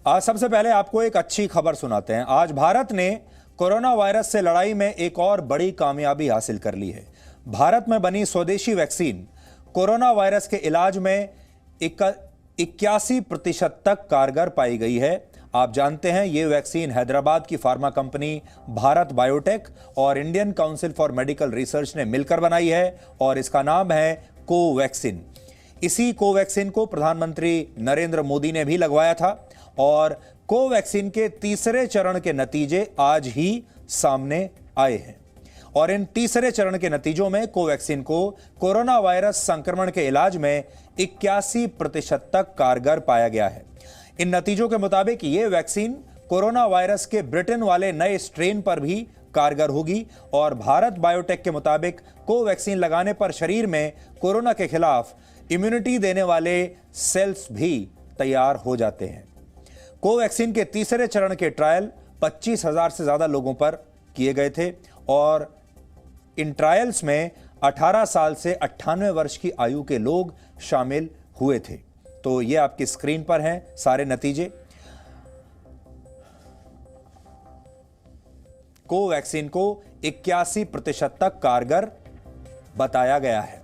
आज सबसे पहले आपको एक अच्छी खबर सुनाते हैं। आज भारत ने कोरोना वायरस से लड़ाई में एक और बड़ी कामयाबी हासिल कर ली है। भारत में बनी स्वदेशी वैक्सीन कोरोना वायरस के इलाज में 81% तक कारगर पाई गई है। आप जानते हैं ये वैक्सीन हैदराबाद की फार्मा कंपनी भारत बायोटेक और Indian council for medical research ने मिलकर बनाई है और इसका नाम है कोवैक्सीन। इसी कोवैक्सीन को प्रधानमंत्री नरेंद्र मोदी ने भी लगवाया था और कोवैक्सीन के तीसरे चरण के नतीजे आज ही सामने आए हैं और इन तीसरे चरण के नतीजों में कोवैक्सीन को कोरोना वायरस संक्रमण के इलाज में 81% तक कारगर पाया गया है। इन नतीजों के मुताबिक यह वैक्सीन कोरोना वायरस के ब्रिटेन वाले नए स्ट्रेन पर भी कारगर होगी और भारत बायोटेक के मुताबिक कोवैक्सीन लगाने पर शरीर में कोरोना के खिलाफ इम्यूनिटी देने वाले सेल्स भी तैयार हो जाते हैं। कोवैक्सीन के तीसरे चरण के ट्रायल 25,000 से ज्यादा लोगों पर किए गए थे और इन ट्रायल्स में 18 साल से 98 वर्ष की आयु के लोग शामिल हुए थे। तो ये आपकी स्क्रीन पर हैं सारे नतीजे। कोवैक्सीन को 81% तक कारगर बताया गया है।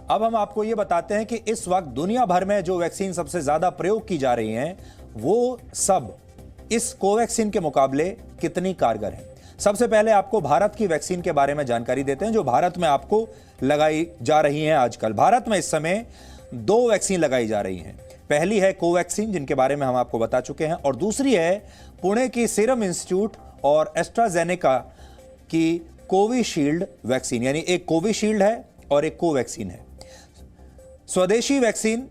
अब हम आपको यह बताते हैं कि इस वक्त दुनिया भर में जो वैक्सीन सबसे ज्यादा प्रयोग की जा रही हैं वो सब इस कोवैक्सीन के मुकाबले कितनी कारगर है। सबसे पहले आपको भारत की वैक्सीन के बारे में जानकारी देते हैं जो भारत में आपको लगाई जा रही हैं। आजकल भारत में इस समय 2 वैक्सीन लगाई जा रही हैं। पहली है कोवैक्सीन जिनके बारे में हम आपको बता चुके हैं और दूसरी है पुणे की सीरम इंस्टीट्यूट और एस्ट्राजेनेका की कोविशील्ड वैक्सीन, यानी एक कोविशील्ड है और एक कोवैक्सीन है। स्वदेशी वैक्सीन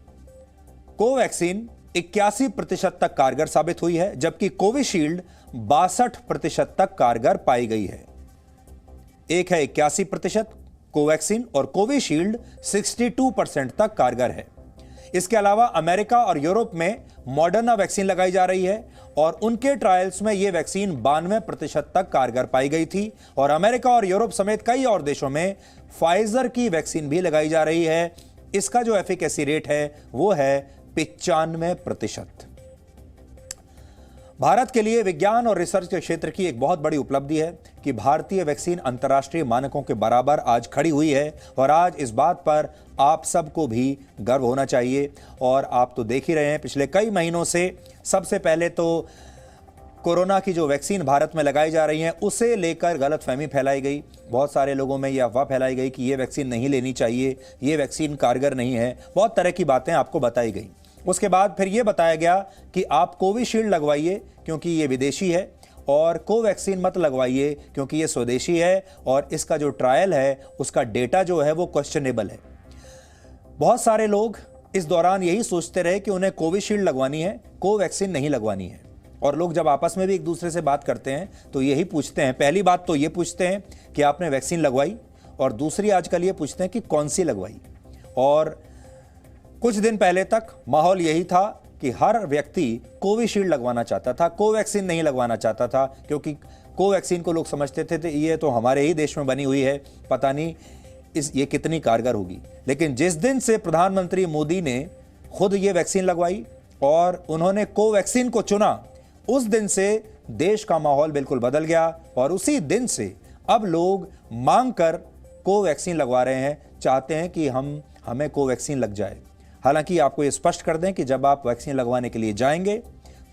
कोवैक्सीन 81% तक कारगर साबित हुई है जबकि कोविशील्ड 62% तक कारगर पाई गई है। एक है 81% कोवैक्सीन और कोविशील्ड 62% तक कारगर है। इसके अलावा अमेरिका और यूरोप में मॉडर्ना वैक्सीन लगाई जा रही है और उनके ट्रायल्स में यह वैक्सीन 92% तक कारगर पाई गई थी और अमेरिका और यूरोप समेत कई और देशों में फाइजर की वैक्सीन भी लगाई जा रही है। इसका जो एफिकेसी रेट है वो है 95%। भारत के लिए विज्ञान और रिसर्च के क्षेत्र की एक बहुत बड़ी उपलब्धि है कि भारतीय वैक्सीन अंतर्राष्ट्रीय मानकों के बराबर आज खड़ी हुई है और आज इस बात पर आप सबको भी गर्व होना चाहिए। और आप तो देख ही रहे हैं पिछले कई महीनों से सबसे पहले तो कोरोना की जो वैक्सीन भारत में लगाई जा रही है उसे लेकर गलतफहमी फैलाई गई। बहुत सारे लोगों में यह अफवाह फैलाई गई कि यह वैक्सीन नहीं लेनी चाहिए, यह वैक्सीन कारगर नहीं है, बहुत तरह की बातें आपको बताई गई। उसके बाद फिर यह बताया गया कि आप कोविशील्ड लगवाइए क्योंकि यह विदेशी है और कोवैक्सीन मत लगवाइए क्योंकि यह स्वदेशी है और इसका जो ट्रायल है उसका डेटा जो है वो क्वेश्चनेबल है। बहुत सारे लोग इस दौरान यही सोचते रहे कि उन्हें कोविशील्ड लगवानी है, कोवैक्सीन नहीं लगवानी है। और लोग जब आपस में भी एक दूसरे से बात करते हैं तो यही पूछते हैं, पहली बात तो ये पूछते हैं कि आपने वैक्सीन लगवाई और दूसरी आजकल ये पूछते हैं कि कौन सी लगवाई। और कुछ दिन पहले तक माहौल यही था कि हर व्यक्ति कोविशील्ड लगवाना चाहता था, कोवैक्सीन नहीं लगवाना चाहता था क्योंकि कोवैक्सीन को लोग समझते थे ये तो हमारे ही देश में बनी हुई है, पता नहीं ये कितनी कारगर होगी। लेकिन जिस दिन से प्रधानमंत्री मोदी ने खुद ये वैक्सीन लगवाई और उन्होंने कोवैक्सीन को चुना उस दिन से देश का माहौल बिल्कुल बदल गया और उसी दिन से अब लोग मांग कर कोवैक्सीन लगवा रहे हैं, चाहते हैं कि हमें कोवैक्सीन लग जाए। हालांकि आपको ये स्पष्ट कर दें कि जब आप वैक्सीन लगवाने के लिए जाएंगे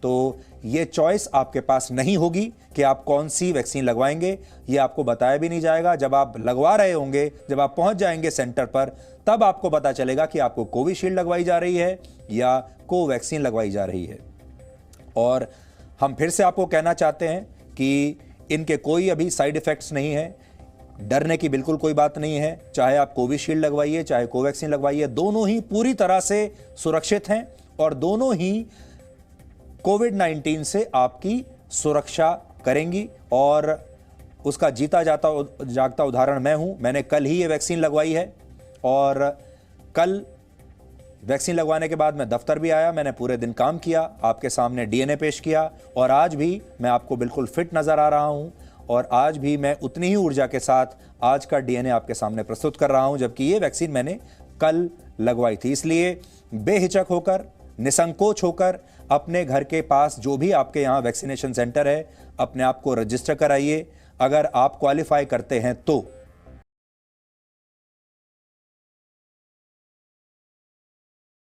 तो ये चॉइस आपके पास नहीं होगी कि आप कौन सी वैक्सीन लगवाएंगे, ये आपको बताया भी नहीं जाएगा। जब आप लगवा रहे होंगे, जब आप पहुंच जाएंगे सेंटर पर, तब आपको पता चलेगा कि आपको कोविशील्ड लगवाई जा रही है या कोवैक्सीन लगवाई जा रही है। और हम फिर से आपको कहना चाहते हैं कि इनके कोई अभी साइड इफेक्ट्स नहीं है, डरने की बिल्कुल कोई बात नहीं है। चाहे आप कोविशील्ड लगवाइए चाहे कोवैक्सीन लगवाइए, दोनों ही पूरी तरह से सुरक्षित हैं और दोनों ही कोविड-19 से आपकी सुरक्षा करेंगी। और उसका जीता जागता उदाहरण मैं हूं। मैंने कल ही ये वैक्सीन लगवाई है और कल वैक्सीन लगवाने के बाद मैं दफ्तर भी आया, मैंने पूरे दिन काम किया, आपके सामने डीएनए पेश किया और आज भी मैं आपको बिल्कुल फिट नजर आ रहा हूं और आज भी मैं उतनी ही ऊर्जा के साथ आज का डीएनए आपके सामने प्रस्तुत कर रहा हूं, जबकि ये वैक्सीन मैंने कल लगवाई थी। इसलिए बेहिचक होकर, निसंकोच होकर अपने घर के पास जो भी आपके यहाँ वैक्सीनेशन सेंटर है, अपने आप को रजिस्टर कराइए। अगर आप क्वालिफाई करते हैं तो